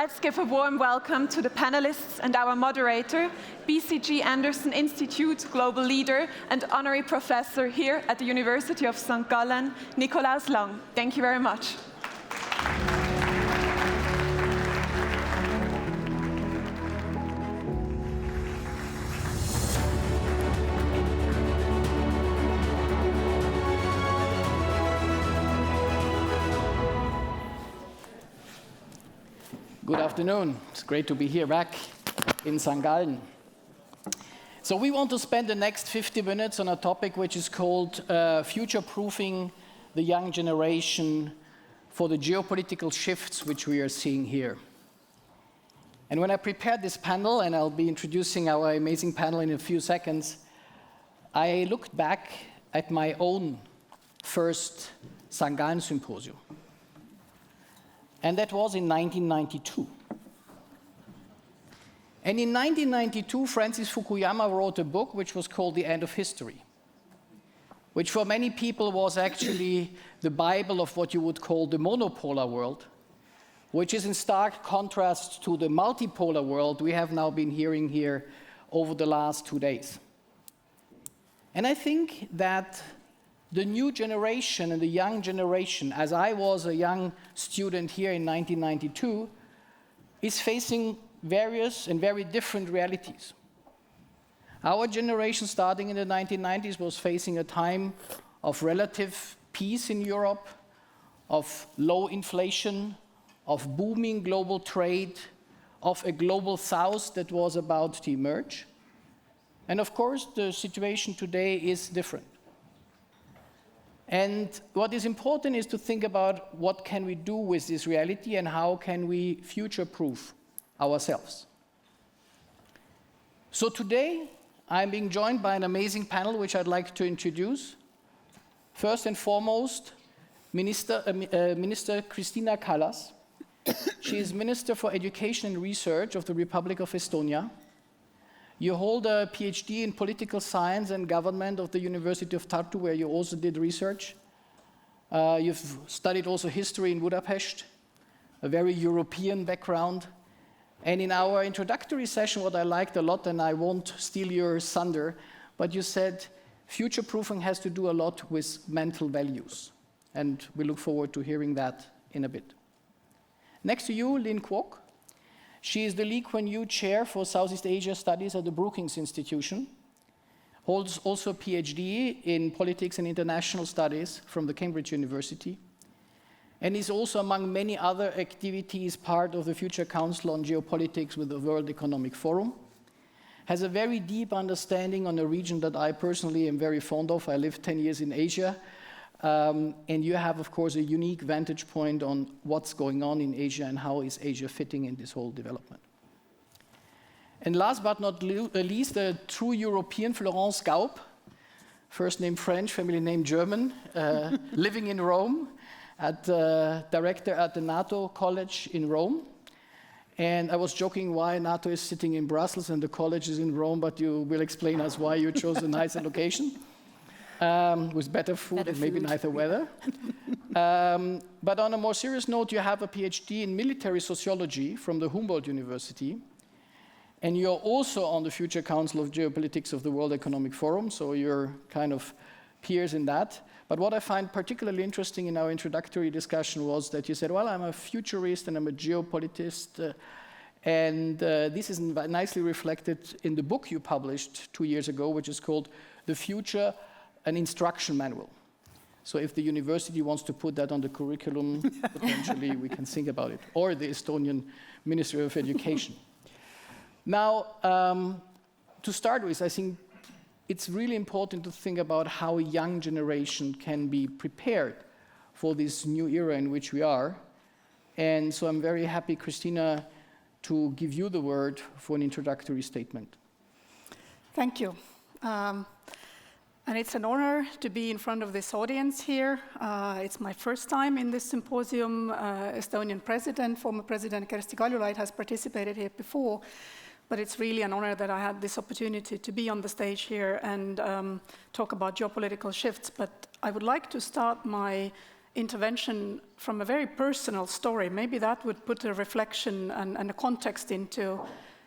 let's give a warm welcome to the panelists and our moderator, BCG Anderson Institute Global Leader and Honorary Professor here at the University of St. Gallen, Nikolaus. Thank you very much. Good afternoon. It's great to be here back in St. Gallen. So we want to spend the next 50 minutes on a topic which is called future-proofing the young generation for the geopolitical shifts which we are seeing here. And when I prepared this panel, and I'll be introducing our amazing panel in a few seconds, I looked back at my own first St. Gallen symposium. And that was in 1992. And in 1992, Francis Fukuyama wrote a book which was called The End of History, which for many people was actually the Bible of what you would call the monopolar world, which is in stark contrast to the multipolar world we have now been hearing here over the last 2 days. And I think that the new generation and the young generation, as I was a young student here in 1992, is facing various and very different realities. Our generation, starting in the 1990s, was facing a time of relative peace in Europe, of low inflation, of booming global trade, of a global south that was about to emerge. And of course, the situation today is different. And what is important is to think about what can we do with this reality and how can we future-proof ourselves. So today, I'm being joined by an amazing panel which I'd like to introduce. First and foremost, Minister Kristina Kallas. She is Minister for Education and Research of the Republic of Estonia. You hold a PhD in political science and government of the University of Tartu, where you also did research. You've studied also history in Budapest, a very European background. And in our introductory session, what I liked a lot, and I won't steal your thunder, but you said future-proofing has to do a lot with mental values. And we look forward to hearing that in a bit. Next to you, Lynn Kuok. She is the Lee Kuan Yew Chair for Southeast Asia Studies at the Brookings Institution, holds also a PhD in Politics and International Studies from the Cambridge University, and is also, among many other activities, part of the Future Council on Geopolitics with the World Economic Forum, has a very deep understanding on a region that I personally am very fond of. I lived 10 years in Asia, and you have, of course, a unique vantage point on what's going on in Asia and how is Asia fitting in this whole development. And last but not least, a true European, Florence Gaub, first name French, family name German, living in Rome, director at the NATO college in Rome. And I was joking why NATO is sitting in Brussels and the college is in Rome, but you will explain us why you chose a nicer location. With better food and maybe nicer weather. But on a more serious note, you have a PhD in military sociology from the Humboldt University. And you're also on the Future Council of Geopolitics of the World Economic Forum, so you're kind of peers in that. But what I find particularly interesting in our introductory discussion was that you said, well, I'm a futurist and I'm a geopolitist. And this is nicely reflected in the book you published 2 years ago, which is called The Future, an Instruction Manual. So if the university wants to put that on the curriculum, potentially we can think about it, or the Estonian Ministry of Education. Now, to start with, I think it's really important to think about how a young generation can be prepared for this new era in which we are. And so I'm very happy, Kristina, to give you the word for an introductory statement. Thank you. And it's an honor to be in front of this audience here. It's my first time in this symposium. Estonian president, former President Kersti Kaljulaid has participated here before, but it's really an honor that I had this opportunity to be on the stage here and talk about geopolitical shifts. But I would like to start my intervention from a very personal story. Maybe that would put a reflection and a context into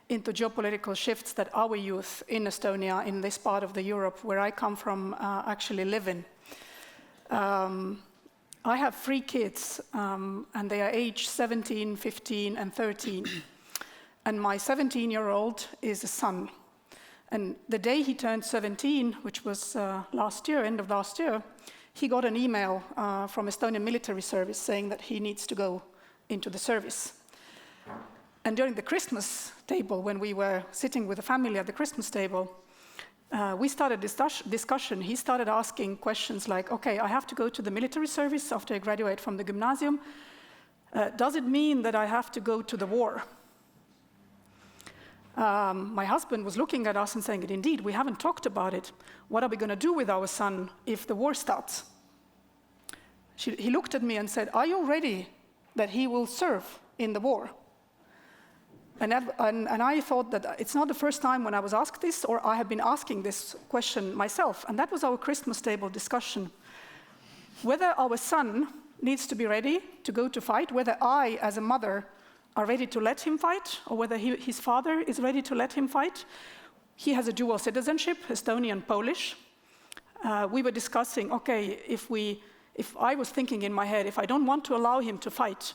geopolitical shifts that our youth in Estonia, in this part of the Europe where I come from, actually live in. I have 3 kids, and they are aged 17, 15, and 13. And my 17-year-old is a son. And the day he turned 17, which was last year, end of last year, he got an email from Estonian military service saying that he needs to go into the service. And during the Christmas table, when we were sitting with the family at the Christmas table, we started discussion. He started asking questions like, okay, I have to go to the military service after I graduate from the gymnasium. Does it mean that I have to go to the war? My husband was looking at us and saying, indeed, we haven't talked about it. What are we going to do with our son if the war starts? He looked at me and said, are you ready that he will serve in the war? And I thought that it's not the first time when I was asked this, or I have been asking this question myself. And that was our Christmas table discussion. Whether our son needs to be ready to go to fight, whether I, as a mother, are ready to let him fight, or whether his father is ready to let him fight. He has a dual citizenship, Estonian, Polish. We were discussing, okay, if I was thinking in my head, if I don't want to allow him to fight,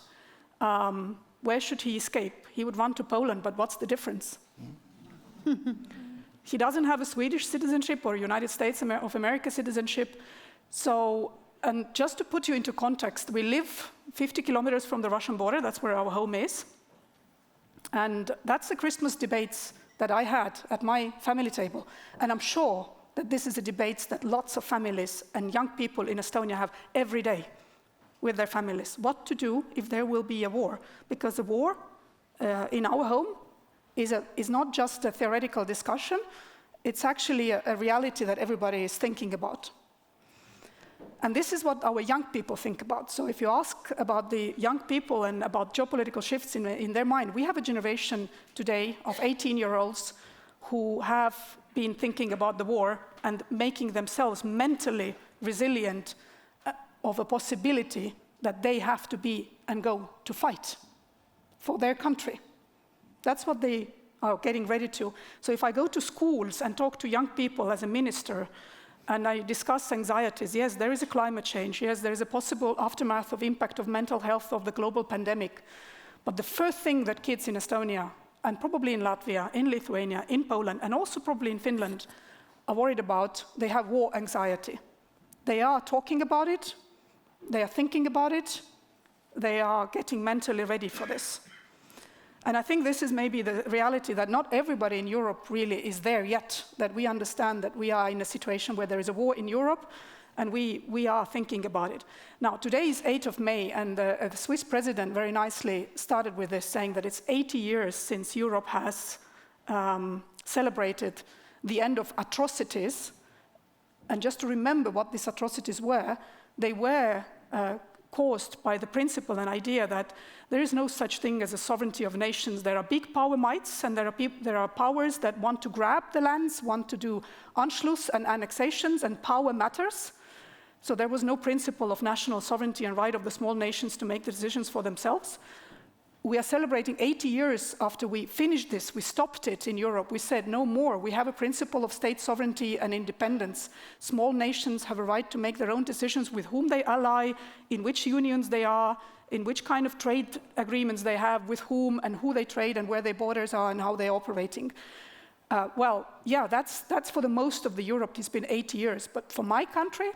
where should he escape? He would run to Poland, but what's the difference? He doesn't have a Swedish citizenship or United States of America citizenship. So, and just to put you into context, we live 50 kilometers from the Russian border. That's where our home is. And that's the Christmas debates that I had at my family table. And I'm sure that this is a debate that lots of families and young people in Estonia have every day with their families. What to do if there will be a war? Because the war in our home is not just a theoretical discussion. It's actually a reality that everybody is thinking about. And this is what our young people think about. So if you ask about the young people and about geopolitical shifts in their mind, we have a generation today of 18-year-olds who have been thinking about the war and making themselves mentally resilient of a possibility that they have to be and go to fight for their country. That's what they are getting ready to. So if I go to schools and talk to young people as a minister, and I discuss anxieties, yes, there is a climate change, yes, there is a possible aftermath of impact of mental health of the global pandemic. But the first thing that kids in Estonia, and probably in Latvia, in Lithuania, in Poland, and also probably in Finland, are worried about, they have war anxiety. They are talking about it, they are thinking about it, they are getting mentally ready for this. And I think this is maybe the reality that not everybody in Europe really is there yet, that we understand that we are in a situation where there is a war in Europe, and we are thinking about it. Now, today is 8th of May, and the Swiss president very nicely started with this, saying that it's 80 years since Europe has celebrated the end of atrocities. And just to remember what these atrocities were, they were caused by the principle and idea that there is no such thing as a sovereignty of nations. There are big power mights, and there are powers that want to grab the lands, want to do Anschluss and annexations, and power matters. So there was no principle of national sovereignty and right of the small nations to make the decisions for themselves. We are celebrating 80 years after we finished this. We stopped it in Europe. We said no more. We have a principle of state sovereignty and independence. Small nations have a right to make their own decisions with whom they ally, in which unions they are, in which kind of trade agreements they have, with whom and who they trade and where their borders are and how they're operating. Well, yeah, that's for the most of the Europe. It's been 80 years. But for my country,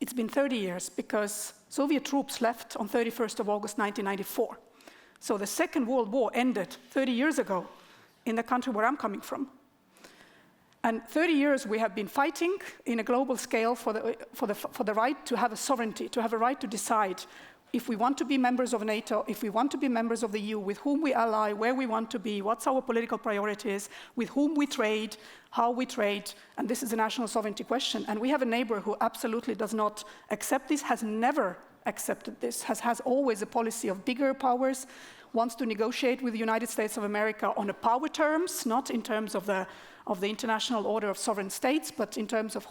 it's been 30 years because Soviet troops left on 31st of August 1994. So the Second World War ended 30 years ago in the country where I'm coming from. And 30 years we have been fighting in a global scale for the right to have a sovereignty, to have a right to decide if we want to be members of NATO, if we want to be members of the EU, with whom we ally, where we want to be, what's our political priorities, with whom we trade, how we trade, and this is a national sovereignty question. And we have a neighbor who absolutely does not accept this, has never accepted this, has always a policy of bigger powers, wants to negotiate with the United States of America on a power terms, not in terms of the international order of sovereign states, but in terms of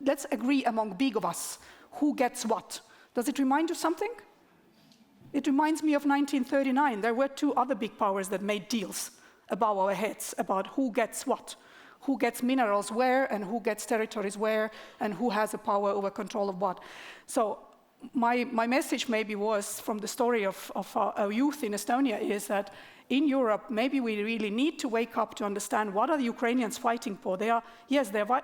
let's agree among big of us who gets what. Does it remind you something? It reminds me of 1939. There were two other big powers that made deals above our heads about who gets what, who gets minerals where, and who gets territories where, and who has the power over control of what. So my message maybe was from the story of our youth in Estonia is that in Europe, maybe we really need to wake up to understand what are the Ukrainians fighting for. They're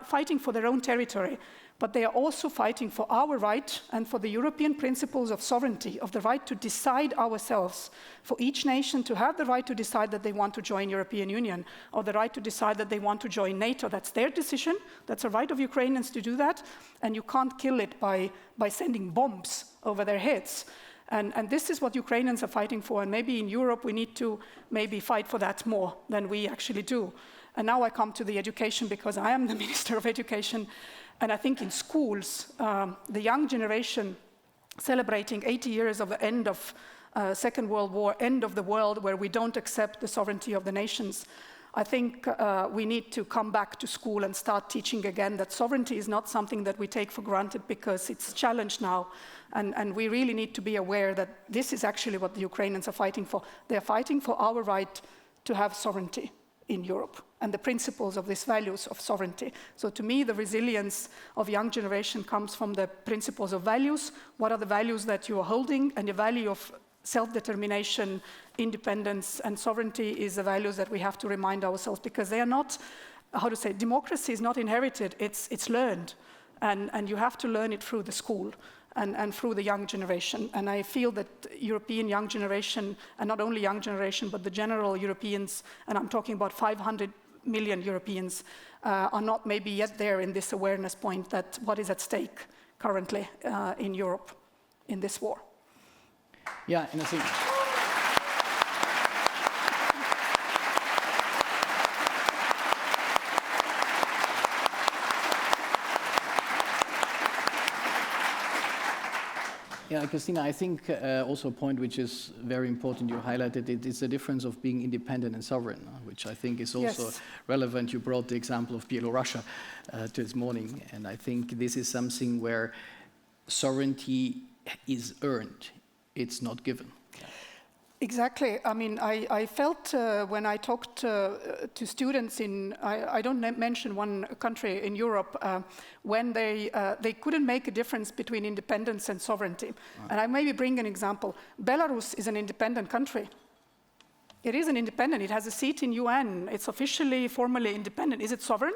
fighting for their own territory, but they are also fighting for our right and for the European principles of sovereignty, of the right to decide ourselves, for each nation to have the right to decide that they want to join European Union, or the right to decide that they want to join NATO. That's their decision. That's a right of Ukrainians to do that, and you can't kill it by sending bombs over their heads. And this is what Ukrainians are fighting for, and maybe in Europe we need to maybe fight for that more than we actually do. And now I come to the education because I am the Minister of Education, and I think in schools, the young generation celebrating 80 years of the end of Second World War, end of the world where we don't accept the sovereignty of the nations, I think we need to come back to school and start teaching again that sovereignty is not something that we take for granted because it's challenged now. And we really need to be aware that this is actually what the Ukrainians are fighting for. They're fighting for our right to have sovereignty in Europe and the principles of these values of sovereignty. So to me, the resilience of young generation comes from the principles of values. What are the values that you are holding? And the value of self-determination, independence, and sovereignty is the values that we have to remind ourselves, because they are not, democracy is not inherited, it's learned. And you have to learn it through the school and through the young generation. And I feel that European young generation, and not only young generation, but the general Europeans, and I'm talking about 500 million Europeans, are not maybe yet there in this awareness point that what is at stake currently in Europe in this war. Yeah, and I think... Yeah, Kristina, I think also a point which is very important, you highlighted it, is the difference of being independent and sovereign, which I think is also relevant. You brought the example of Belarus this morning, and I think this is something where sovereignty is earned, it's not given. Exactly. I mean, I felt when I talked to students in, I don't mention one country in Europe, when they couldn't make a difference between independence and sovereignty. Right. And I maybe bring an example. Belarus is an independent country. It is an independent. It has a seat in UN. It's officially, formally independent. Is it sovereign?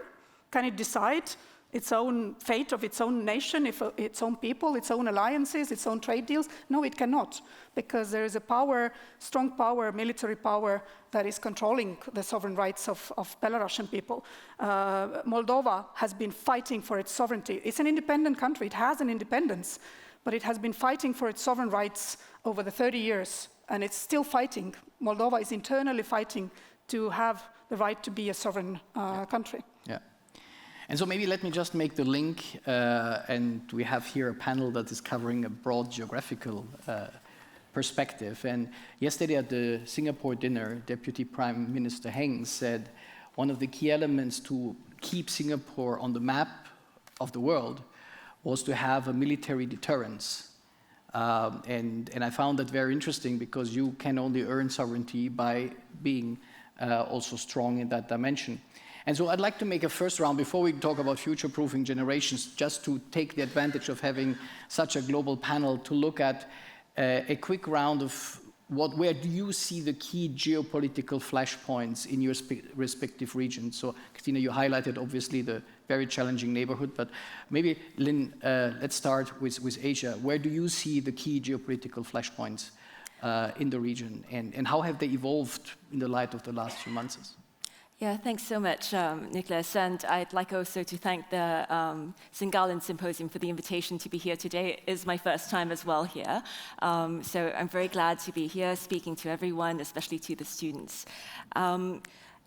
Can it decide its own fate of its own nation, its own people, its own alliances, its own trade deals? No, it cannot, because there is a power, strong power, military power that is controlling the sovereign rights of Belarusian people. Moldova has been fighting for its sovereignty. It's an independent country, it has an independence, but it has been fighting for its sovereign rights over the 30 years, and it's still fighting. Moldova is internally fighting to have the right to be a sovereign country. Yeah. And so maybe let me just make the link, and we have here a panel that is covering a broad geographical perspective. And yesterday at the Singapore dinner, Deputy Prime Minister Heng said one of the key elements to keep Singapore on the map of the world was to have a military deterrence. And I found that very interesting, because you can only earn sovereignty by being also strong in that dimension. And so I'd like to make a first round, before we talk about future-proofing generations, just to take the advantage of having such a global panel to look at a quick round of where do you see the key geopolitical flashpoints in your respective regions? So, Kristina, you highlighted obviously the very challenging neighborhood, but maybe, Lynn, let's start with Asia. Where do you see the key geopolitical flashpoints in the region, and how have they evolved in the light of the last few months? Yeah, thanks so much, Nikolaus. And I'd like also to thank the St. Gallen Symposium for the invitation to be here today. It is my first time as well here. So I'm very glad to be here speaking to everyone, especially to the students.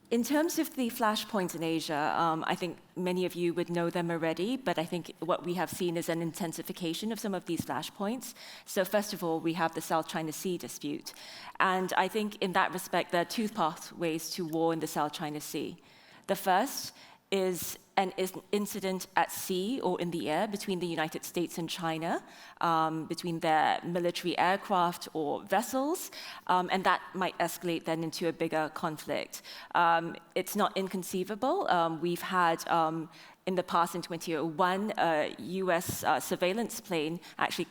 In terms of the flashpoints in Asia, I think many of you would know them already, but I think what we have seen is an intensification of some of these flashpoints. So first of all, we have the South China Sea dispute. And I think in that respect, there are two pathways to war in the South China Sea. The first is an incident at sea or in the air between the United States and China, between their military aircraft or vessels, and that might escalate then into a bigger conflict. It's not inconceivable. We've had in the past, in 2001, a US surveillance plane actually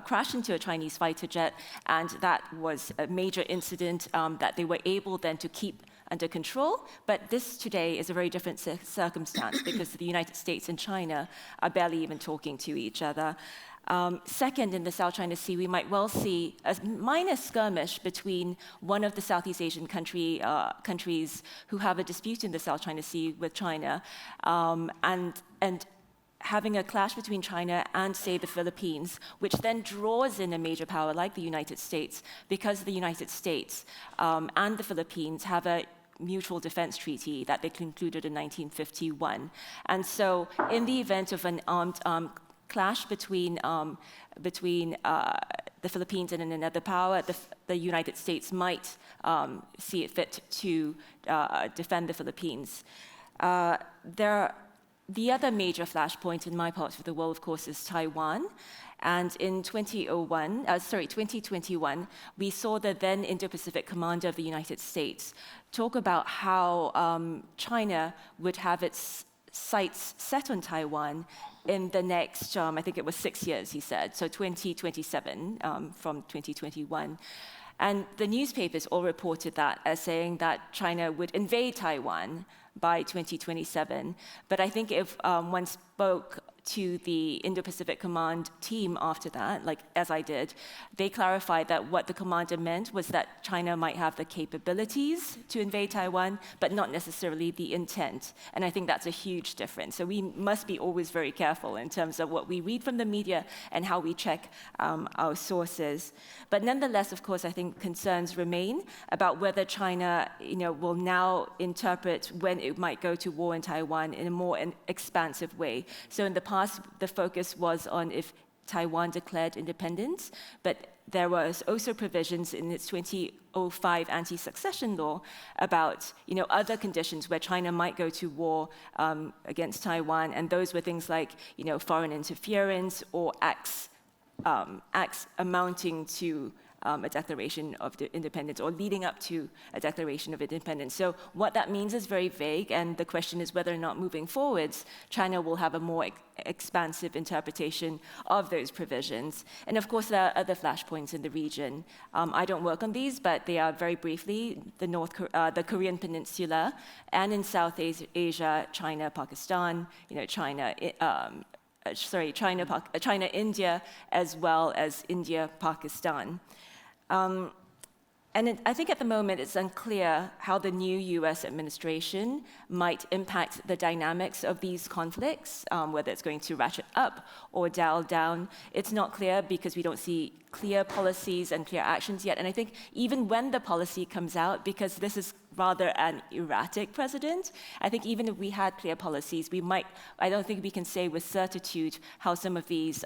crashed into a Chinese fighter jet, and that was a major incident that they were able then to keep under control. But this today is a very different circumstance because the United States and China are barely even talking to each other. Second, in the South China Sea, we might well see a minor skirmish between one of the Southeast Asian countries who have a dispute in the South China Sea with China, and having a clash between China and, say, the Philippines, which then draws in a major power like the United States, because the United States and the Philippines have a mutual defense treaty that they concluded in 1951. And so in the event of an armed clash between the Philippines and another power, the United States might see it fit to defend the Philippines. The other major flashpoint in my part of the world, of course, is Taiwan. And in 2021, we saw the then Indo-Pacific commander of the United States talk about how China would have its sights set on Taiwan in the next, I think it was 6 years, he said, so 2027 from 2021. And the newspapers all reported that as saying that China would invade Taiwan by 2027. But I think if one spoke to the Indo-Pacific Command team after that, like as I did, they clarified that what the commander meant was that China might have the capabilities to invade Taiwan, but not necessarily the intent. And I think that's a huge difference. So we must be always very careful in terms of what we read from the media and how we check our sources. But nonetheless, of course, I think concerns remain about whether China, will now interpret when it might go to war in Taiwan in a more expansive way. So in the past, the focus was on if Taiwan declared independence, but there was also provisions in its 2005 anti-succession law about other conditions where China might go to war against Taiwan, and those were things like foreign interference or acts amounting to a declaration of independence or leading up to a declaration of independence. So what that means is very vague, and the question is whether or not moving forwards, China will have a more expansive interpretation of those provisions. And of course, there are other flashpoints in the region. I don't work on these, but they are very briefly the Korean Peninsula, and in South Asia, China, Pakistan, China, India, as well as India, Pakistan. I think at the moment it's unclear how the new US administration might impact the dynamics of these conflicts, whether it's going to ratchet up or dial down. It's not clear because we don't see clear policies and clear actions yet. And I think even when the policy comes out, because this is rather an erratic president, I think even if we had clear policies, I don't think we can say with certitude how some of these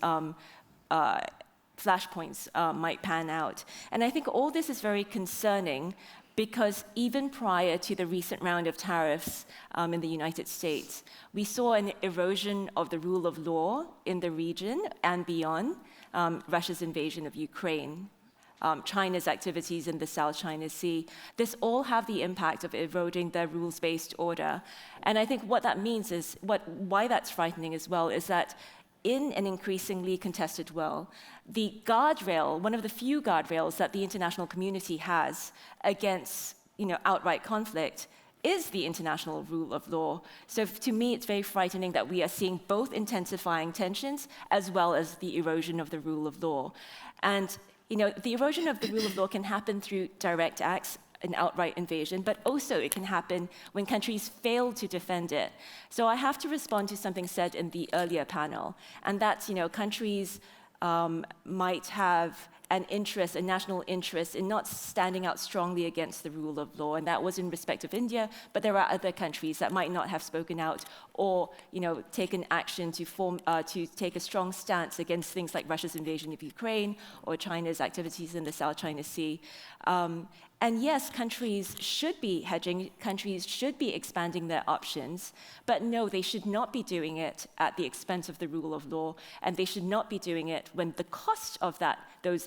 flashpoints might pan out. And I think all this is very concerning because even prior to the recent round of tariffs in the United States, we saw an erosion of the rule of law in the region and beyond, Russia's invasion of Ukraine, China's activities in the South China Sea. This all have the impact of eroding their rules-based order. And I think what that means is, why that's frightening as well, is that in an increasingly contested world, the guardrail, one of the few guardrails that the international community has against outright conflict, is the international rule of law. So to me, it's very frightening that we are seeing both intensifying tensions as well as the erosion of the rule of law. And the erosion of the rule of law can happen through direct acts, an outright invasion, but also it can happen when countries fail to defend it. So I have to respond to something said in the earlier panel, and that's, countries might have an interest, a national interest in not standing out strongly against the rule of law, and that was in respect of India, but there are other countries that might not have spoken out or taken action to take a strong stance against things like Russia's invasion of Ukraine or China's activities in the South China Sea. And yes, countries should be hedging, countries should be expanding their options, but no, they should not be doing it at the expense of the rule of law, and they should not be doing it when the cost of those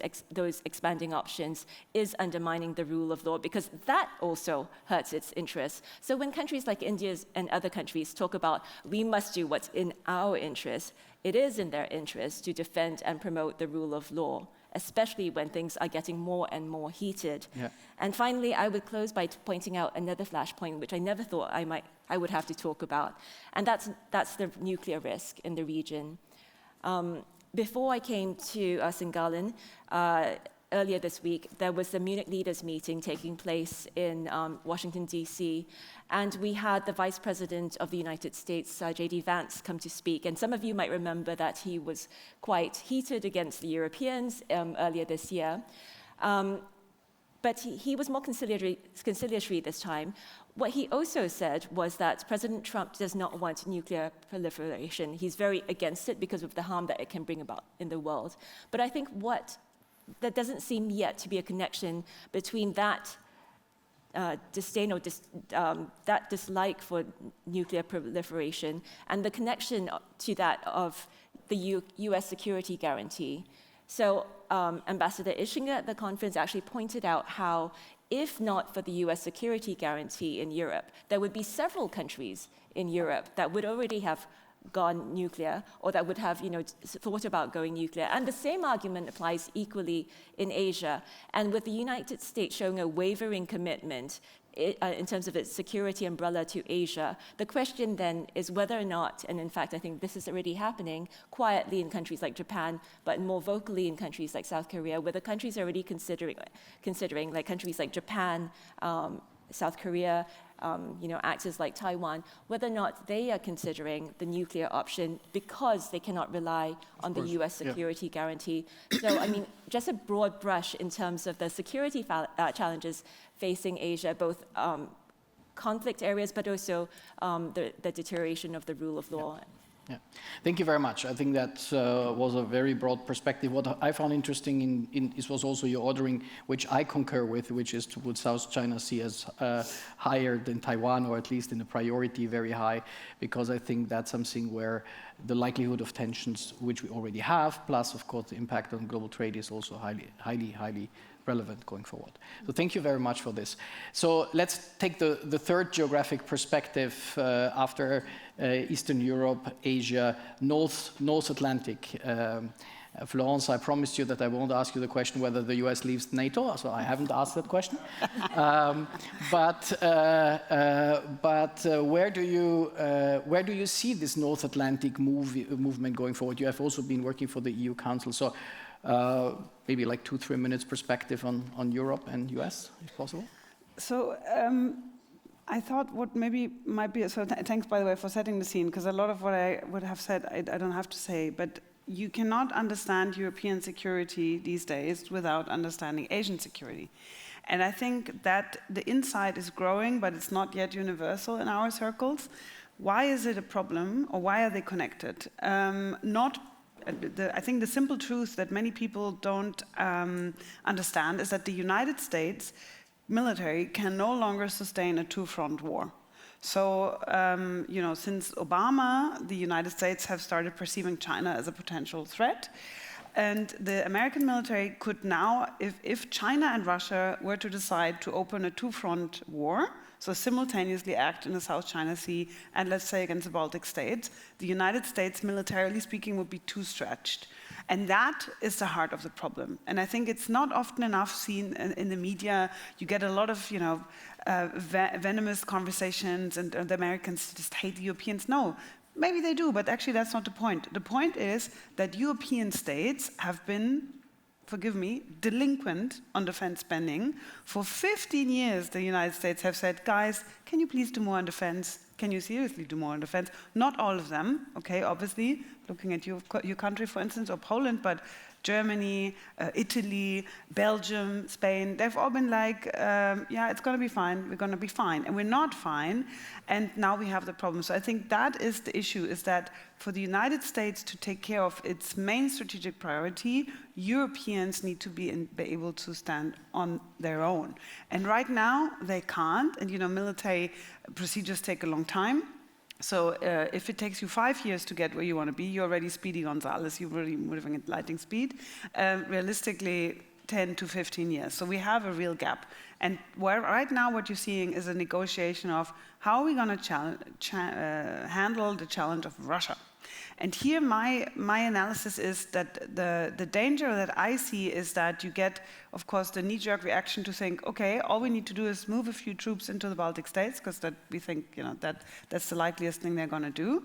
expanding options is undermining the rule of law, because that also hurts its interests. So when countries like India and other countries talk about, we must do what's in our interest, it is in their interest to defend and promote the rule of law, especially when things are getting more and more heated. Yeah. And finally, I would close by pointing out another flashpoint, which I never thought I would have to talk about, and that's the nuclear risk in the region. Before I came to St. Gallen, earlier this week, there was the Munich leaders meeting taking place in Washington, D.C., and we had the Vice President of the United States, J.D. Vance, come to speak. And some of you might remember that he was quite heated against the Europeans earlier this year. But he was more conciliatory this time. What he also said was that President Trump does not want nuclear proliferation. He's very against it because of the harm that it can bring about in the world. But I think there doesn't seem yet to be a connection between that disdain or that dislike for nuclear proliferation and the connection to that of the U.S. security guarantee. So Ambassador Ischinger at the conference actually pointed out how, if not for the U.S. security guarantee in Europe, there would be several countries in Europe that would already have gone nuclear, or that would have, thought about going nuclear. And the same argument applies equally in Asia. And with the United States showing a wavering commitment in terms of its security umbrella to Asia, the question then is whether or not, and in fact I think this is already happening quietly in countries like Japan, but more vocally in countries like South Korea, where the countries are already considering like countries like Japan, South Korea, actors like Taiwan, whether or not they are considering the nuclear option because they cannot rely on the U.S. security guarantee. So, just a broad brush in terms of the security challenges facing Asia, both conflict areas, but also the deterioration of the rule of law. Yeah. Thank you very much. I think that was a very broad perspective. What I found interesting this was also your ordering, which I concur with, which is to put South China Sea as higher than Taiwan, or at least in the priority very high, because I think that's something where the likelihood of tensions, which we already have, plus of course the impact on global trade, is also highly relevant going forward. So thank you very much for this. So let's take the third geographic perspective after Eastern Europe, Asia, North Atlantic. Florence, I promised you that I won't ask you the question whether the US leaves NATO, so I haven't asked that question. But where do you see this North Atlantic movement going forward? You have also been working for the EU Council, so maybe like 2-3 minutes perspective on Europe and US, if possible. So I thought what maybe might be, thanks by the way for setting the scene, because a lot of what I would have said I don't have to say, but you cannot understand European security these days without understanding Asian security. And I think that the insight is growing, but it's not yet universal in our circles. Why is it a problem, or why are they connected? I think the simple truth that many people don't understand is that the United States military can no longer sustain a two-front war. So, since Obama, the United States have started perceiving China as a potential threat. And the American military could now, if China and Russia were to decide to open a two-front war, so simultaneously act in the South China Sea and, let's say, against the Baltic states, the United States, militarily speaking, would be too stretched. And that is the heart of the problem. And I think it's not often enough seen in the media. You get a lot of, venomous conversations, and the Americans just hate the Europeans. No, maybe they do, but actually that's not the point. The point is that European states have been, forgive me, delinquent on defense spending. For 15 years, the United States have said, guys, can you please do more on defense? Can you seriously do more on defense? Not all of them, okay, obviously, looking at your country, for instance, or Poland, but Germany, Italy, Belgium, Spain, they've all been like, yeah, it's going to be fine, we're going to be fine. And we're not fine, and now we have the problem. So I think that is the issue, is that for the United States to take care of its main strategic priority, Europeans need to be able to stand on their own. And right now, they can't, and military procedures take a long time. So if it takes you 5 years to get where you want to be, you're already Speedy Gonzales, you're really moving at lightning speed. Realistically, 10 to 15 years. So we have a real gap. And right now what you're seeing is a negotiation of how are we going to handle the challenge of Russia. And here my analysis is that the danger that I see is that you get, of course, the knee-jerk reaction to think, okay, all we need to do is move a few troops into the Baltic states, because that we think that's the likeliest thing they're going to do.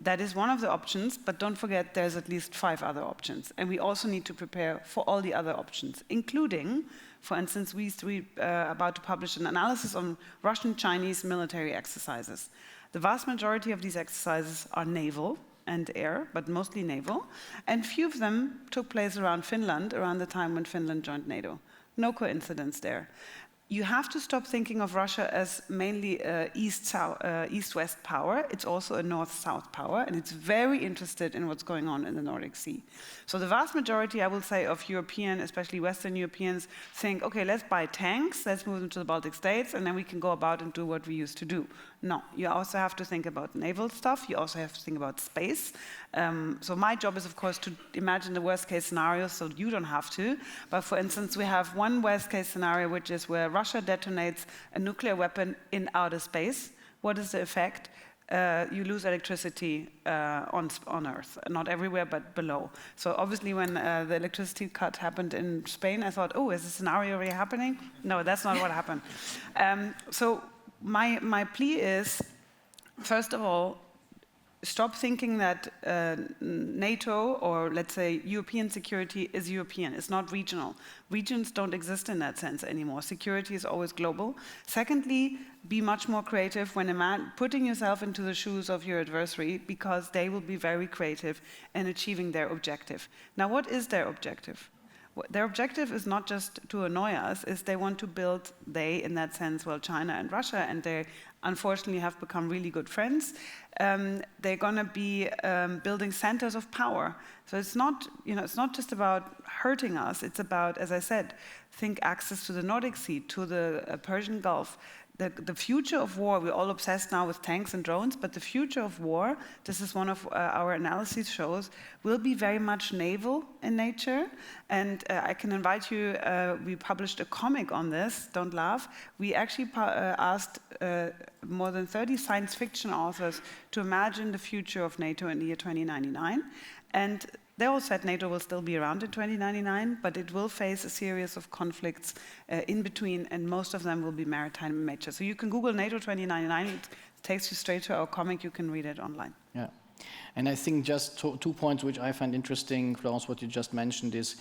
That is one of the options, but don't forget there's at least 5 other options. And we also need to prepare for all the other options, including, for instance, we're about to publish an analysis on Russian-Chinese military exercises. The vast majority of these exercises are naval and air, but mostly naval, and few of them took place around Finland, around the time when Finland joined NATO. No coincidence there. You have to stop thinking of Russia as mainly east-west power. It's also a north-south power, and it's very interested in what's going on in the Nordic Sea. So the vast majority, I will say, of European, especially Western Europeans, think, okay, let's buy tanks, let's move them to the Baltic states, and then we can go about and do what we used to do. No, you also have to think about naval stuff. You also have to think about space. So my job is, of course, to imagine the worst-case scenario, so you don't have to. But for instance, we have one worst-case scenario, which is where Russia detonates a nuclear weapon in outer space. What is the effect? You lose electricity on Earth. Not everywhere, but below. So obviously when the electricity cut happened in Spain, I thought, oh, is this scenario really happening? No, that's not what happened. So my plea is, first of all, stop thinking that NATO, or let's say European security, is European. It's not regional. Regions don't exist in that sense anymore. Security is always global. Secondly, be much more creative when putting yourself into the shoes of your adversary, because they will be very creative in achieving their objective. Now, what is their objective? Their objective is not just to annoy us, is they want to build, in that sense, well, China and Russia, and they unfortunately have become really good friends. They're going to be building centers of power. So it's not just about hurting us. It's about, as I said, think access to the Nordic Sea, to the Persian Gulf. The future of war, we're all obsessed now with tanks and drones, but the future of war, this is one of our analyses shows, will be very much naval in nature. And I can invite you, we published a comic on this, don't laugh. We actually asked more than 30 science fiction authors to imagine the future of NATO in the year 2099. And they all said NATO will still be around in 2099, but it will face a series of conflicts in between, and most of them will be maritime in nature. So you can Google NATO 2099, it takes you straight to our comic, you can read it online. Yeah, and I think just 2 points which I find interesting, Florence, what you just mentioned is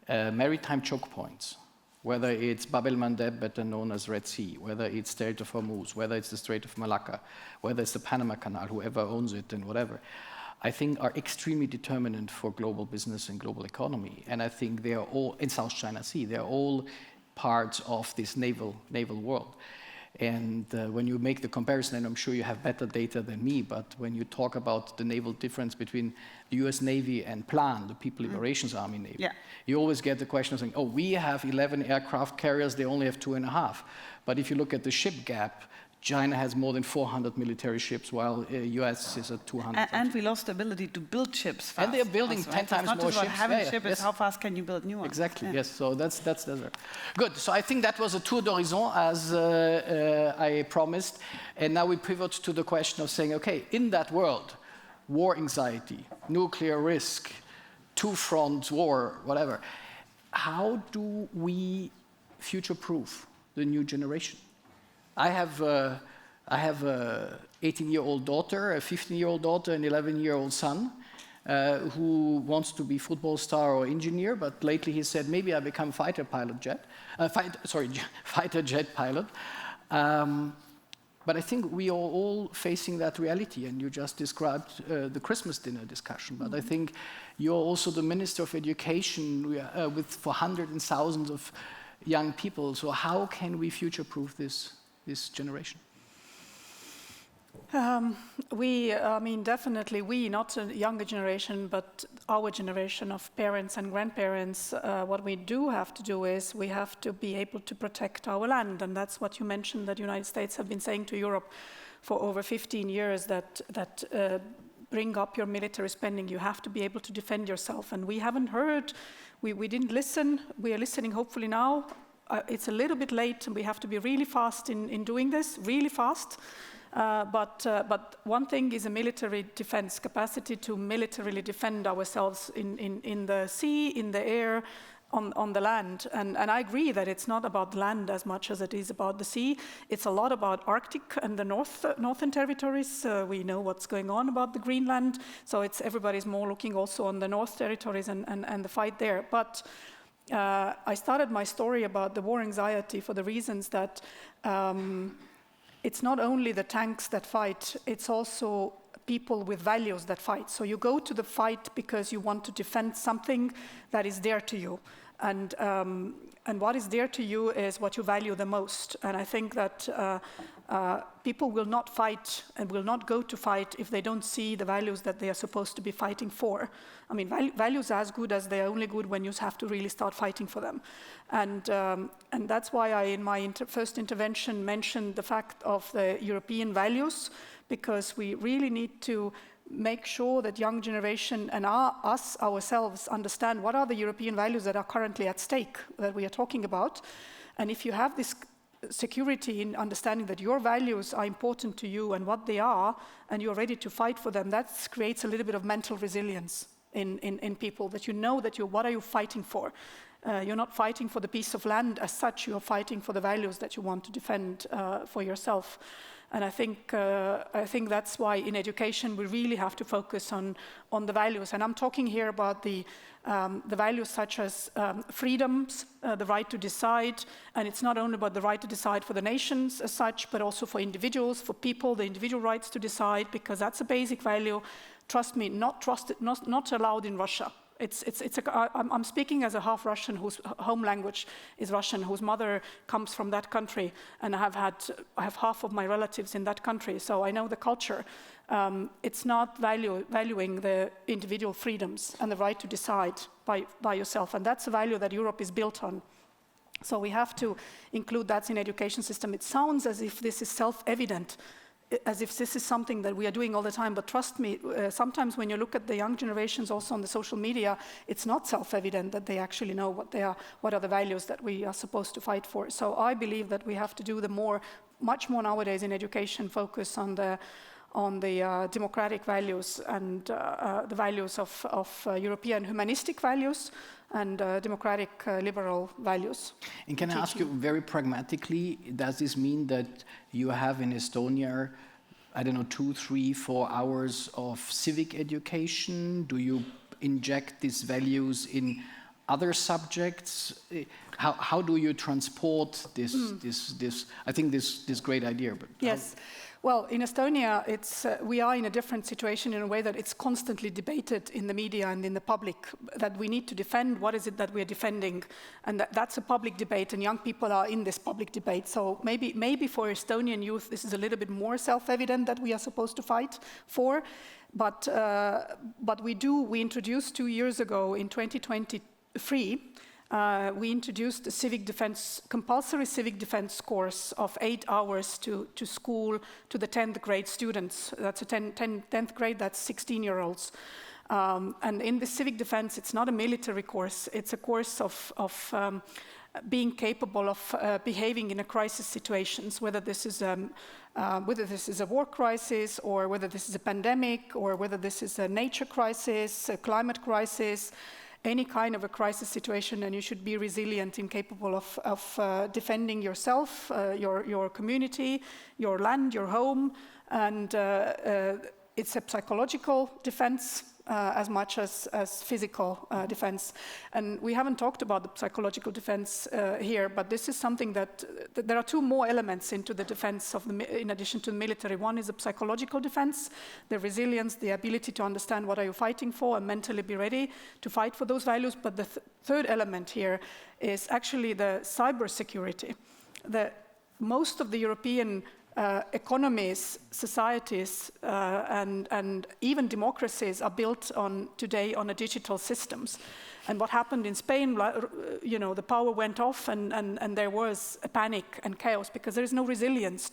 maritime choke points. Whether it's Bab el-Mandeb, better known as Red Sea, whether it's Strait of Hormuz, whether it's the Strait of Malacca, whether it's the Panama Canal, whoever owns it and whatever, I think are extremely determinant for global business and global economy. And I think they are all, in South China Sea, they're all parts of this naval world. And when you make the comparison, and I'm sure you have better data than me, but when you talk about the naval difference between the US Navy and PLAN, the People Liberations Army Navy, you always get the question of saying, oh, we have 11 aircraft carriers, they only have 2.5. But if you look at the ship gap, China has more than 400 military ships, while US is at 200. And we lost the ability to build ships fast. And they're building 10 times more ships. It's not just about having ships, it's how fast can you build new ones. Exactly, yes. So that's good. So I think that was a tour d'horizon, as I promised. And now we pivot to the question of saying, okay, in that world, war anxiety, nuclear risk, two-front war, whatever, how do we future-proof the new generation? I have a 18-year-old daughter, a 15-year-old daughter, an 11-year-old son who wants to be football star or engineer, but lately he said, maybe I become fighter jet pilot. But But I think we are all facing that reality, and you just described the Christmas dinner discussion. But I think you're also the Minister of Education for hundreds and thousands of young people. So how can we future-proof this generation? Definitely we, not a younger generation, but our generation of parents and grandparents, what we do have to do is we have to be able to protect our land. And that's what you mentioned, that the United States have been saying to Europe for over 15 years, that bring up your military spending, you have to be able to defend yourself. And we haven't heard, we didn't listen, we are listening hopefully now. It's a little bit late, and we have to be really fast in doing this, really fast. But one thing is a military defense capacity to militarily defend ourselves in the sea, in the air, on the land. And I agree that it's not about land as much as it is about the sea. It's a lot about Arctic and the northern territories. We know what's going on about the Greenland. So everybody's more looking also on the North territories and the fight there. But I started my story about the war anxiety for the reasons that it's not only the tanks that fight, it's also people with values that fight. So you go to the fight because you want to defend something that is dear to you. And what is dear to you is what you value the most. And I think that people will not fight and will not go to fight if they don't see the values that they are supposed to be fighting for. I mean, values are as good as they are only good when you have to really start fighting for them. And that's why I, in my first intervention, mentioned the fact of the European values, because we really need to make sure that young generation and us ourselves understand what are the European values that are currently at stake, that we are talking about. And if you have this security in understanding that your values are important to you and what they are, and you're ready to fight for them, that creates a little bit of mental resilience in people, that you know that what are you fighting for? You're not fighting for the piece of land as such, you're fighting for the values that you want to defend for yourself. And I think that's why in education we really have to focus on the values. And I'm talking here about the values such as freedoms, the right to decide. And it's not only about the right to decide for the nations as such, but also for individuals, for people, the individual rights to decide, because that's a basic value. Trust me, not allowed in Russia. I'm speaking as a half Russian whose home language is Russian, whose mother comes from that country, and I have half of my relatives in that country, so I know the culture. It's not valuing the individual freedoms and the right to decide by yourself, and that's a value that Europe is built on. So we have to include that in education system. It sounds as if this is self-evident, as if this is something that we are doing all the time, but trust me, sometimes when you look at the young generations also on the social media, it's not self-evident that they actually know what are the values that we are supposed to fight for. So I believe that we have to do much more nowadays in education, focus on the democratic values and the values of European humanistic values and democratic liberal values. And can I ask you very pragmatically, does this mean that you have in Estonia, I don't know, 2, 3, 4 hours of civic education? Do you inject these values in other subjects? How do you transport this I think this great idea? But yes. Well, in Estonia, we are in a different situation in a way that it's constantly debated in the media and in the public, that we need to defend what is it that we're defending, and that's a public debate, and young people are in this public debate. So maybe for Estonian youth, this is a little bit more self-evident that we are supposed to fight for, but we introduced 2 years ago in 2023. We introduced a compulsory civic defense course of 8 hours to school, to the 10th grade students. That's 10th grade, that's 16-year-olds. And in the civic defense, it's not a military course, it's a course of being capable of behaving in a crisis situations, whether this is a war crisis, or whether this is a pandemic, or whether this is a nature crisis, a climate crisis, any kind of a crisis situation, and you should be resilient and capable of defending yourself, your community, your land, your home, and it's a psychological defense. as much as physical defense. And we haven't talked about the psychological defense here, but this is something that there are two more elements into the defense in addition to the military. One is a psychological defense, the resilience, the ability to understand what are you fighting for and mentally be ready to fight for those values. But the third element here is actually the cybersecurity. Most of the European economies, societies, and even democracies are built today on digital systems. And what happened in Spain, the power went off and there was a panic and chaos because there is no resilience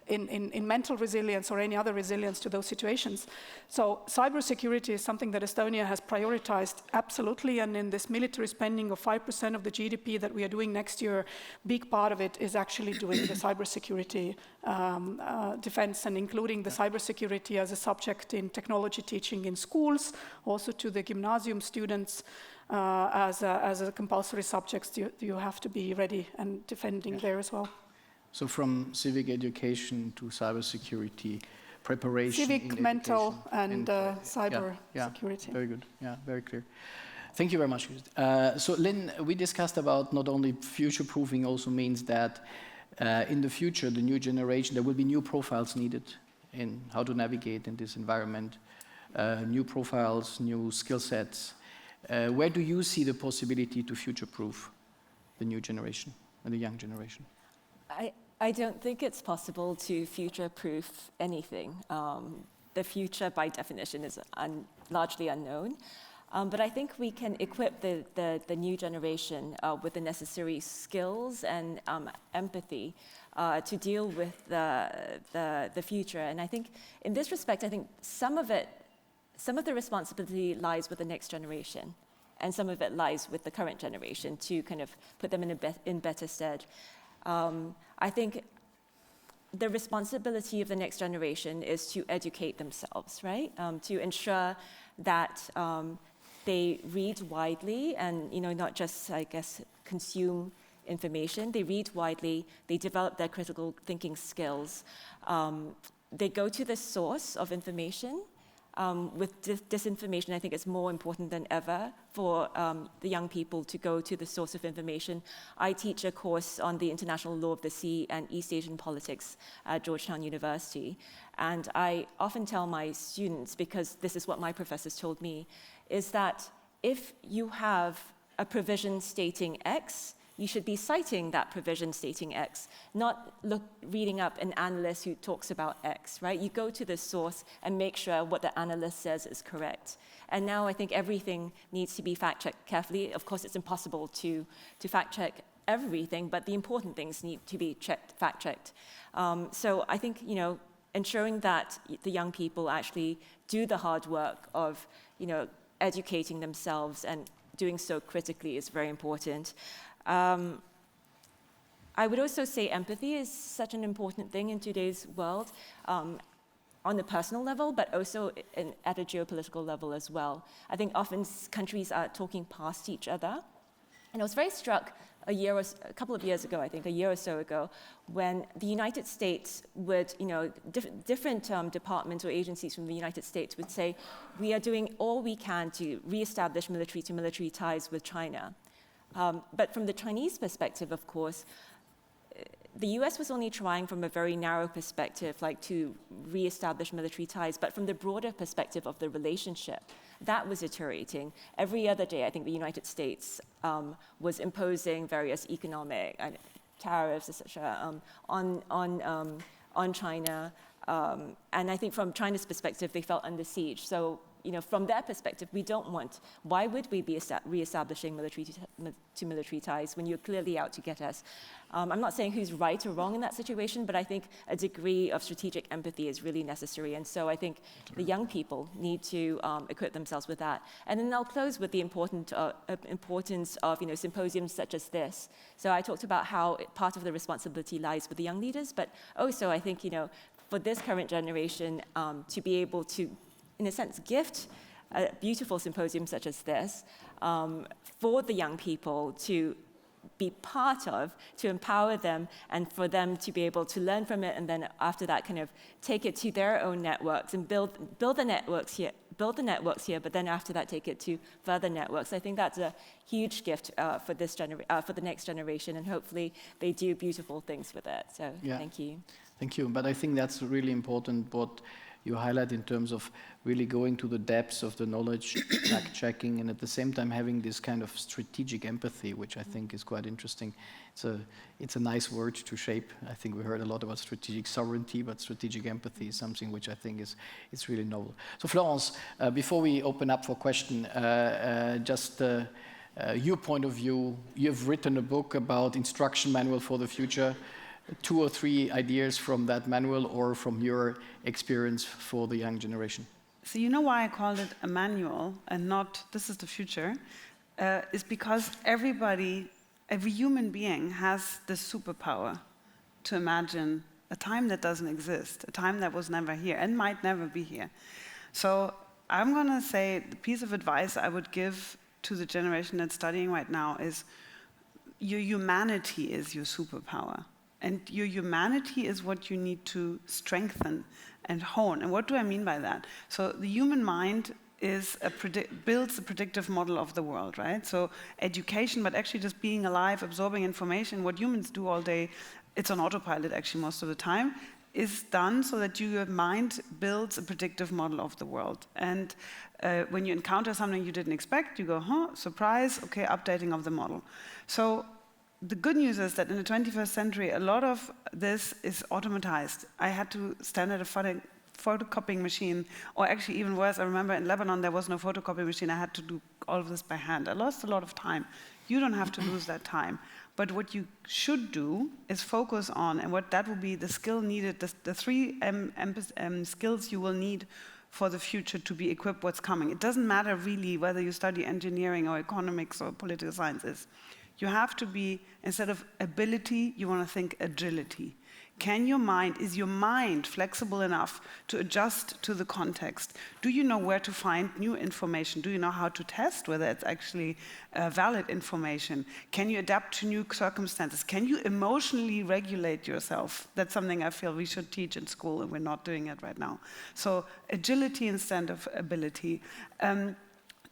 in mental resilience or any other resilience to those situations. So cybersecurity is something that Estonia has prioritized absolutely, and in this military spending of 5% of the GDP that we are doing next year, big part of it is actually doing the cybersecurity defense and including the cybersecurity as a subject in technology teaching in schools, also to the gymnasium students as a compulsory subject. You have to be ready and defending there as well. So from civic education to cybersecurity, preparation, civic, mental, and cyber security. Very good. Yeah, very clear. Thank you very much. So Lynn, we discussed about not only future-proofing also means that in the future, the new generation, there will be new profiles needed in how to navigate in this environment, new profiles, new skill sets. Where do you see the possibility to future-proof the new generation and the young generation? I don't think it's possible to future-proof anything. The future, by definition, is largely unknown. But I think we can equip the new generation with the necessary skills and empathy to deal with the future. And I think in this respect, I think some of the responsibility lies with the next generation, and some of it lies with the current generation to kind of put them in better stead. I think the responsibility of the next generation is to educate themselves, right? To ensure that they read widely and, not just, I guess, consume information. They read widely, they develop their critical thinking skills. They go to the source of information. With disinformation, I think it's more important than ever for the young people to go to the source of information. I teach a course on the international law of the sea and East Asian politics at Georgetown University. And I often tell my students, because this is what my professors told me, is that if you have a provision stating X, you should be citing that provision stating X, not reading up an analyst who talks about X, right? You go to the source and make sure what the analyst says is correct. And now I think everything needs to be fact-checked carefully. Of course, it's impossible to fact-check everything, but the important things need to be fact-checked. So I think, ensuring that the young people actually do the hard work of, educating themselves and doing so critically is very important. I would also say empathy is such an important thing in today's world, on the personal level, but also at a geopolitical level as well. I think often countries are talking past each other. And I was very struck a couple of years ago, I think a year or so ago, when the United States would, different departments or agencies from the United States would say, we are doing all we can to reestablish military-to-military ties with China. But from the Chinese perspective, of course, the US was only trying from a very narrow perspective, like to reestablish military ties, but from the broader perspective of the relationship, that was deteriorating. Every other day, I think the United States was imposing various economic tariffs, etc., on China. And I think from China's perspective, they felt under siege. So, from their perspective, why would we be reestablishing military-to-military ties when you're clearly out to get us? I'm not saying who's right or wrong in that situation, but I think a degree of strategic empathy is really necessary. And so I think the young people need to equip themselves with that. And then I'll close with the importance of symposiums such as this. So I talked about how part of the responsibility lies with the young leaders, but also I think, for this current generation to be able to, in a sense, gift a beautiful symposium such as this for the young people to be part of, to empower them, and for them to be able to learn from it, and then after that kind of take it to their own networks and build the networks here, build the networks here, but then after that take it to further networks. I think that's a huge gift for the next generation, and hopefully they do beautiful things with it. So thank you. Thank you. But I think that's really important what you highlight in terms of really going to the depths of the knowledge, fact-checking, and at the same time having this kind of strategic empathy, which I think is quite interesting. It's a nice word to shape. I think we heard a lot about strategic sovereignty, but strategic empathy is something which I think is really novel. So Florence, before we open up for question, just your point of view. You've written a book about instruction manual for the future. 2 or 3 ideas from that manual or from your experience for the young generation? So you know why I called it a manual and not this is the future? Is because every human being has this superpower to imagine a time that doesn't exist, a time that was never here and might never be here. So I'm going to say the piece of advice I would give to the generation that's studying right now is your humanity is your superpower. And your humanity is what you need to strengthen and hone. And what do I mean by that? So the human mind builds a predictive model of the world, right? So education, but actually just being alive, absorbing information, what humans do all day, it's on autopilot actually most of the time, is done so that your mind builds a predictive model of the world. And when you encounter something you didn't expect, you go, surprise, okay, updating of the model. So the good news is that in the 21st century, a lot of this is automatized. I had to stand at a photocopying machine, or actually even worse, I remember in Lebanon there was no photocopying machine. I had to do all of this by hand. I lost a lot of time. You don't have to lose that time. But what you should do is focus on, and what that will be the skill needed, the 3 skills you will need for the future to be equipped what's coming. It doesn't matter really whether you study engineering or economics or political sciences. You have to be, instead of ability, you want to think agility. Is your mind flexible enough to adjust to the context? Do you know where to find new information? Do you know how to test whether it's actually valid information? Can you adapt to new circumstances? Can you emotionally regulate yourself? That's something I feel we should teach in school, and we're not doing it right now. So agility instead of ability.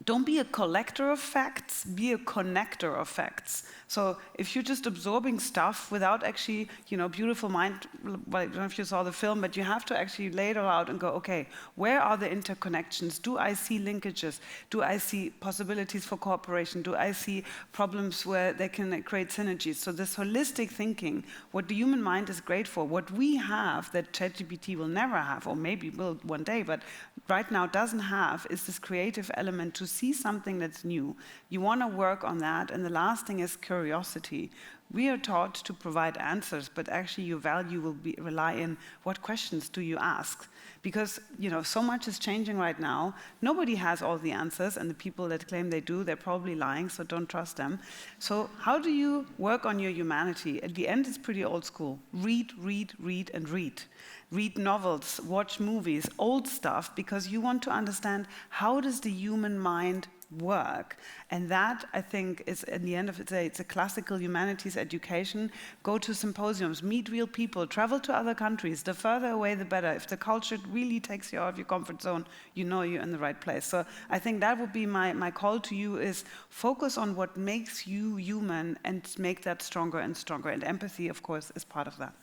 Don't be a collector of facts, be a connector of facts. So if you're just absorbing stuff without actually, beautiful mind, well, I don't know if you saw the film, but you have to actually lay it all out and go, okay, where are the interconnections? Do I see linkages? Do I see possibilities for cooperation? Do I see problems where they can create synergies? So this holistic thinking, what the human mind is great for, what we have that ChatGPT will never have, or maybe will one day, but right now doesn't have, is this creative element to see something that's new. You want to work on that. And the last thing is curiosity. We are taught to provide answers, but actually your value will rely in what questions do you ask? Because so much is changing right now. Nobody has all the answers, and the people that claim they do, they're probably lying, so don't trust them. So how do you work on your humanity? At the end, it's pretty old school. Read, read, read, and read. Read novels, watch movies, old stuff, because you want to understand how does the human mind work. And that, I think, is, in the end of the day, it's a classical humanities education. Go to symposiums, meet real people, travel to other countries. The further away, the better. If the culture really takes you out of your comfort zone, you know you're in the right place. So I think that would be my call to you is focus on what makes you human and make that stronger and stronger. And empathy, of course, is part of that.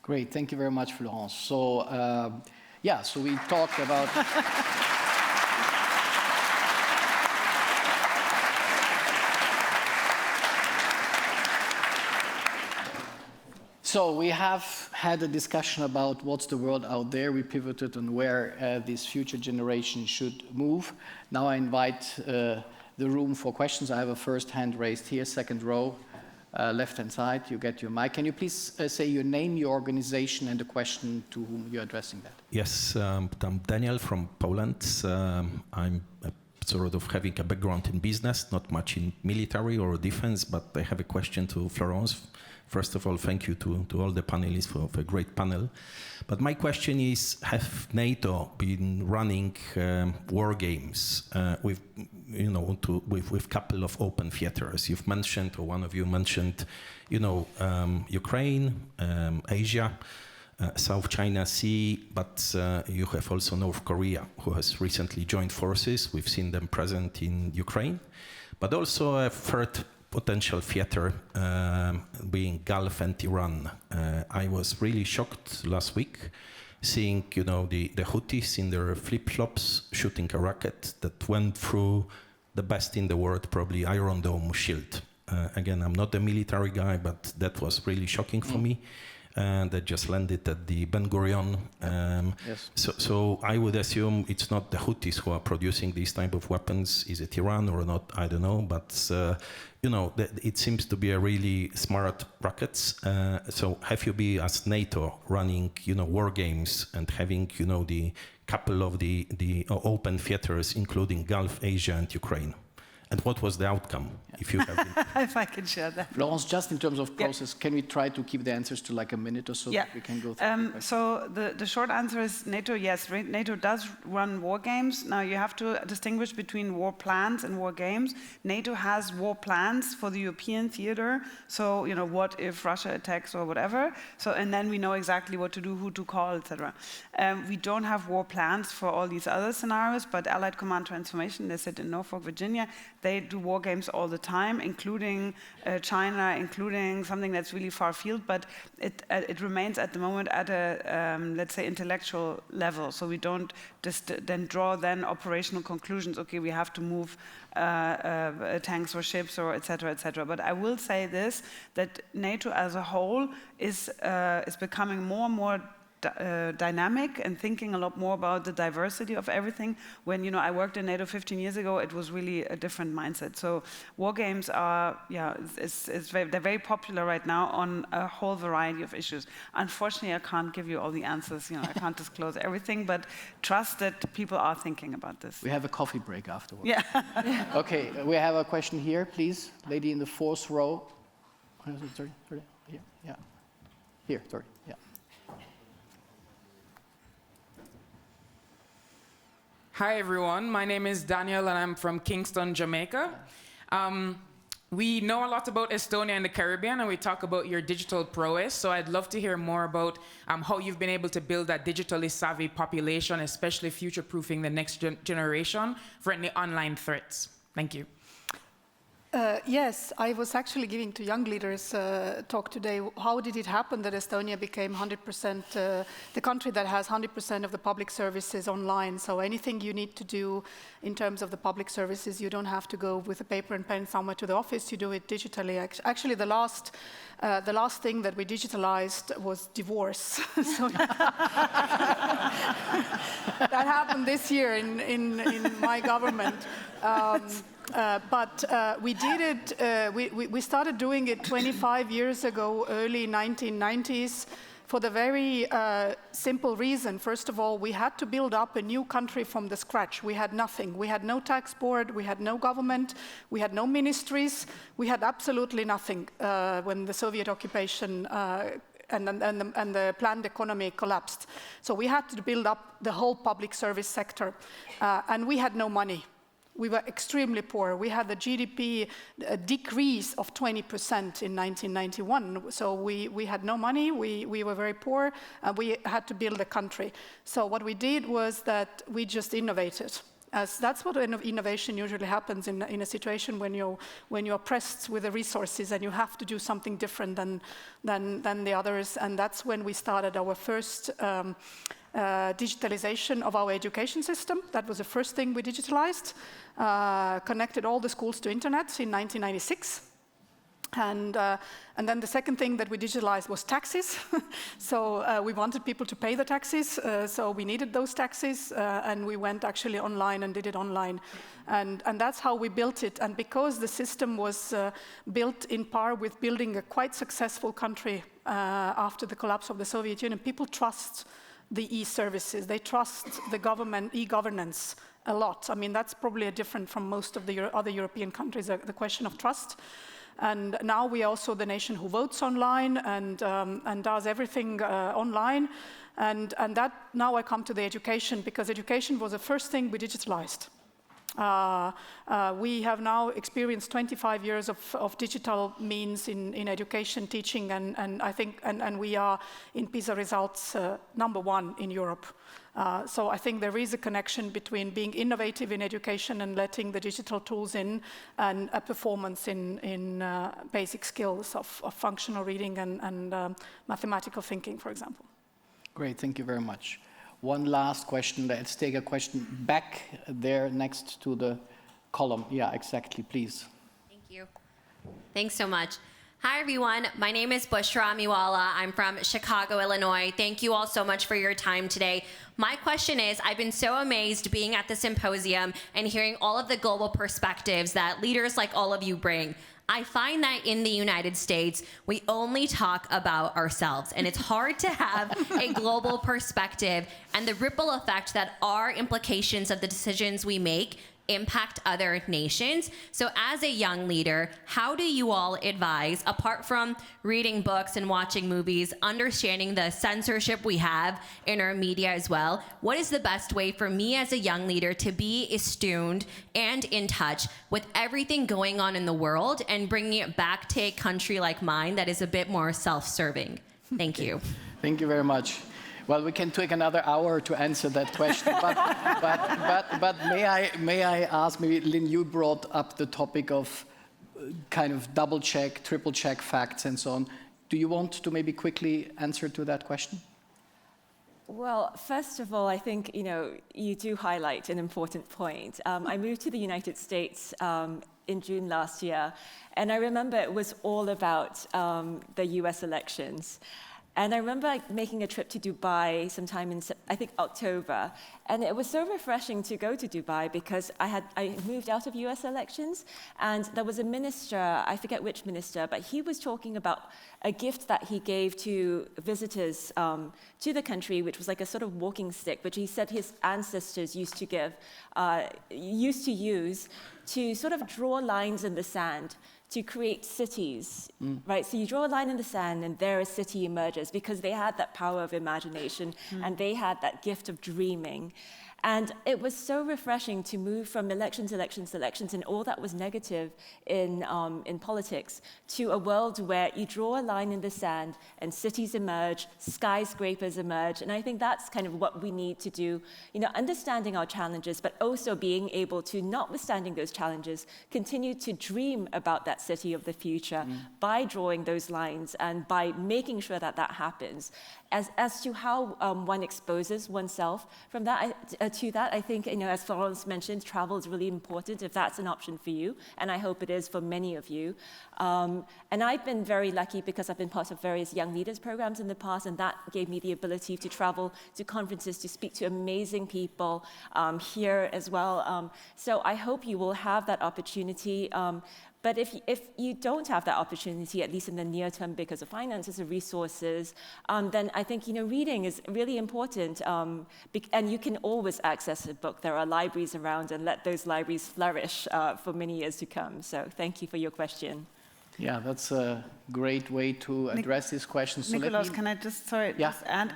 Great, thank you very much, Florence. So, so we talked about... So we have had a discussion about what's the world out there. We pivoted on where this future generation should move. Now I invite the room for questions. I have a first hand raised here, second row. Left-hand side, you get your mic. Can you please say your name, your organization, and the question to whom you're addressing that? Yes, I'm Daniel from Poland. I'm sort of having a background in business, not much in military or defense, but I have a question to Florence. First of all, thank you to all the panelists for a great panel. But my question is, have NATO been running war games with couple of open theaters? You've mentioned, or one of you mentioned, Ukraine, Asia. South China Sea, but you have also North Korea, who has recently joined forces. We've seen them present in Ukraine, but also a third potential theater being Gulf and Iran. I was really shocked last week seeing, the Houthis in their flip-flops shooting a rocket that went through the best in the world, probably Iron Dome shield. Again, I'm not a military guy, but that was really shocking for me. And that just landed at the Ben Gurion. Yes. So I would assume it's not the Houthis who are producing these type of weapons. Is it Iran or not? I don't know. But it seems to be a really smart rockets. So have you been as NATO running, war games and having, the couple of the open theaters, including Gulf, Asia, and Ukraine? And what was the outcome, if you have If I can share that. Florence, just in terms of process, can we try to keep the answers to like a minute or so that we can go through? So the short answer is NATO, yes. NATO does run war games. Now you have to distinguish between war plans and war games. NATO has war plans for the European theater. So, what if Russia attacks or whatever. So, and then we know exactly what to do, who to call, etc. We don't have war plans for all these other scenarios, but Allied Command Transformation, they sit in Norfolk, Virginia, they do war games all the time, including China, including something that's really far field, but it remains at the moment at a, let's say, intellectual level. So we don't just then draw operational conclusions, okay, we have to move tanks or ships or et cetera, But I will say this, that NATO as a whole is becoming more and more dynamic and thinking a lot more about the diversity of everything. When I worked in NATO 15 years ago, it was really a different mindset. So war games are, they're very popular right now on a whole variety of issues. Unfortunately, I can't give you all the answers. I can't disclose everything, but trust that people are thinking about this. We have a coffee break afterwards. Yeah. Okay, we have a question here, please. Lady in the fourth row. Sorry. Here, yeah. Here, sorry, yeah. Hi everyone, my name is Daniel and I'm from Kingston, Jamaica. We know a lot about Estonia and the Caribbean and we talk about your digital prowess, so I'd love to hear more about how you've been able to build that digitally savvy population, especially future-proofing the next generation for any online threats. Thank you. Yes, I was actually giving to young leaders talk today. How did it happen that Estonia became 100% the country that has 100% of the public services online? So anything you need to do in terms of the public services, you don't have to go with a paper and pen somewhere to the office. You do it digitally. Actually, the last thing that we digitalized was divorce. So that happened this year in my government. But we did it, we started doing it 25 years ago, early 1990s, for the very simple reason. First of all, we had to build up a new country from the scratch. We had nothing. We had no tax board, we had no government, we had no ministries, we had absolutely nothing when the Soviet occupation and the planned economy collapsed. So we had to build up the whole public service sector, and we had no money. We were extremely poor. We had the GDP decrease of 20% in 1991. So we had no money, we were very poor, and we had to build a country. So what we did was that we just innovated. As that's what innovation usually happens in a situation when you're pressed with the resources and you have to do something different than the others. And that's when we started our first digitalization of our education system. That was the first thing we digitalized. Connected all the schools to internet in 1996. And then the second thing that we digitalized was taxes. So we wanted people to pay the taxes, so we needed those taxes, and we went actually online and did it online. And that's how we built it. And because the system was built in par with building a quite successful country after the collapse of the Soviet Union, people trust the e-services. They trust the government, e-governance a lot. I mean, that's probably different from most of the other European countries, the question of trust. And now we are also the nation who votes online and does everything online. And that, now I come to the education, because education was the first thing we digitalized. We have now experienced 25 years of digital means in education, teaching, and I think, and we are in PISA results #1 in Europe. So I think there is a connection between being innovative in education and letting the digital tools in, and a performance in basic skills of functional reading and mathematical thinking, for example. Great, thank you very much. One last question. Let's take a question back there next to the column. Yeah, exactly, please. Thank you. Thanks so much. Hi, everyone. My name is Bushra Amiwala. I'm from Chicago, Illinois. Thank you all so much for your time today. My question is, I've been so amazed being at the symposium and hearing all of the global perspectives that leaders like all of you bring. I find that in the United States, we only talk about ourselves, and it's hard to have a global perspective and the ripple effect that our implications of the decisions we make impact other nations. So as a young leader, how do you all advise, apart from reading books and watching movies, understanding the censorship we have in our media as well, what is the best way for me as a young leader to be attuned and in touch with everything going on in the world and bringing it back to a country like mine that is a bit more self-serving? Thank you. Thank you very much. Well, we can take another hour to answer that question, but may I ask, maybe Lynn, you brought up the topic of kind of double check, triple check facts and so on. Do you want to maybe quickly answer to that question? Well, first of all, I think you do highlight an important point. I moved to the United States in June last year, and I remember it was all about the US elections. And I remember making a trip to Dubai sometime in, I think, October. And it was so refreshing to go to Dubai because I moved out of US elections, and there was a minister, I forget which minister, but he was talking about a gift that he gave to visitors to the country, which was like a sort of walking stick, which he said his ancestors used to use to sort of draw lines in the sand to create cities, right? So you draw a line in the sand and there a city emerges because they had that power of imagination and they had that gift of dreaming. And it was so refreshing to move from elections, and all that was negative in politics to a world where you draw a line in the sand and cities emerge, skyscrapers emerge. And I think that's kind of what we need to do, understanding our challenges, but also being able to, notwithstanding those challenges, continue to dream about that city of the future by drawing those lines and by making sure that that happens. As to how one exposes oneself from that, to that, I think, as Florence mentioned, travel is really important if that's an option for you, and I hope it is for many of you. And I've been very lucky because I've been part of various young leaders programs in the past, and that gave me the ability to travel to conferences, to speak to amazing people here as well. So I hope you will have that opportunity. But if you don't have that opportunity, at least in the near term because of finances or resources, then I think reading is really important. And you can always access a book. There are libraries around, and let those libraries flourish for many years to come. So thank you for your question. Yeah, that's a great way to address this question. So Nikolaus, can I just add?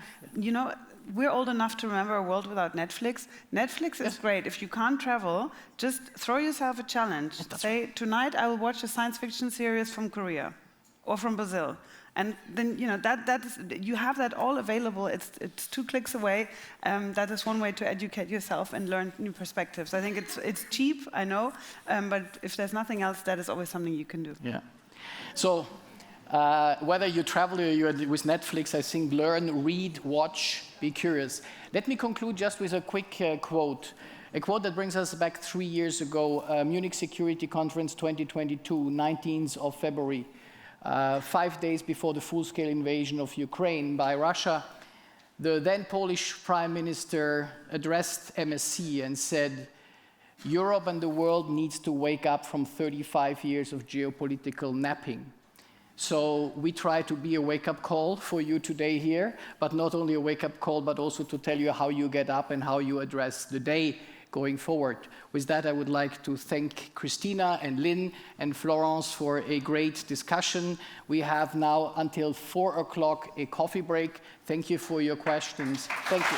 We're old enough to remember a world without Netflix. Netflix is great. If you can't travel, just throw yourself a challenge. Say, tonight I will watch a science fiction series from Korea or from Brazil. And then, that is, you have that all available. It's 2 clicks away. That is one way to educate yourself and learn new perspectives. I think it's cheap, I know, but if there's nothing else, that is always something you can do. Yeah. So, whether you travel or you're with Netflix, I think learn, read, watch, be curious. Let me conclude just with a quick quote. A quote that brings us back 3 years ago, Munich Security Conference 2022, 19th of February, 5 days before the full-scale invasion of Ukraine by Russia. The then Polish Prime Minister addressed MSC and said, Europe and the world needs to wake up from 35 years of geopolitical napping. So we try to be a wake-up call for you today here, but not only a wake-up call, but also to tell you how you get up and how you address the day going forward. With that, I would like to thank Kristina and Lynn and Florence for a great discussion. We have now until 4 o'clock a coffee break. Thank you for your questions. Thank you.